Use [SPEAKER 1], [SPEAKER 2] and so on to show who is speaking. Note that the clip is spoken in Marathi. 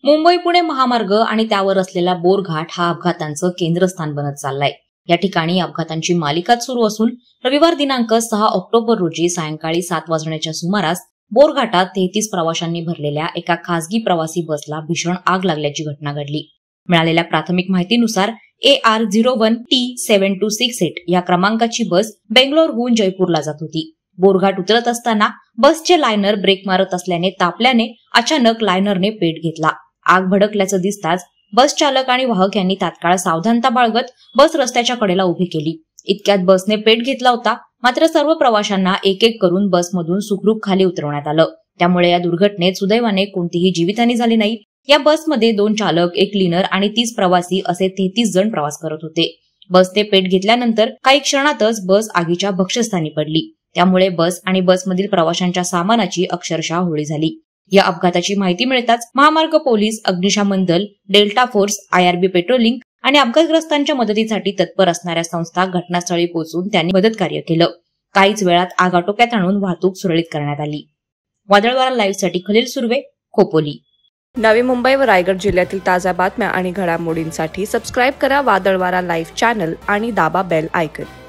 [SPEAKER 1] मुंबई पुणे महामार्ग आणि त्यावर असलेला बोरघाट हा अपघातांचं केंद्रस्थान बनत चाललाय। या ठिकाणी अपघातांची मालिकाच सुरू असून रविवार दिनांक 6 ऑक्टोबर रोजी सायंकाळी 7 वाजण्याच्या सुमारास बोरघाटात 33 प्रवाशांनी भरलेल्या एका खासगी प्रवासी बसला भीषण आग लागल्याची घटना घडली। मिळालेल्या प्राथमिक माहितीनुसार AR01T7268 या क्रमांकाची बस बेंगलोरहून जयपूरला जात होती। बोरघाट उतरत असताना बसचे लायनर ब्रेक मारत असल्याने तापल्याने अचानक लायनरने पेट घेतला। आग भडकल्याचं दिसताच बस चालक आणि वाहक यांनी तात्काळ सावधानता बाळगत बस रस्त्याच्या कडेला उभी केली। इतक्यात बसने पेट घेतला होता, मात्र सर्व प्रवाशांना एक एक करून बसमधून सुखरूप खाली उतरवण्यात आलं। त्यामुळे या दुर्घटनेत सुदैवाने कोणतीही जीवितहानी झाली नाही। या बसमध्ये 2 चालक, 1 क्लीनर आणि 30 प्रवासी असे 33 जण प्रवास करत होते। बसने पेट घेतल्यानंतर काही क्षणातच बस आगीच्या भक्ष्यस्थानी पडली। त्यामुळे बस आणि बसमधील प्रवाशांच्या सामानाची अक्षरशः होळी झाली। या अपघाताची माहिती मिळताच महामार्ग पोलीस, अग्निशमन दल, डेल्टा फोर्स, IRB पेट्रोलिंग आणि अपघातग्रस्तांच्या मदतीसाठी तत्पर असणाऱ्या संस्था घटनास्थळी पोहोचून त्यांनी मदतकार्य केलं। काहीच वेळात आग आटोक्यात आणून वाहतूक सुरळीत करण्यात आली। वादळवारा लाईव्ह साठी खलील सुर्वे, खोपोली।
[SPEAKER 2] नवी मुंबई व रायगड जिल्ह्यातील ताज्या बातम्या आणि घडामोडींसाठी सबस्क्राईब करा वादळवारा लाईव्ह चॅनल आणि दाबा बेल आयकॉन।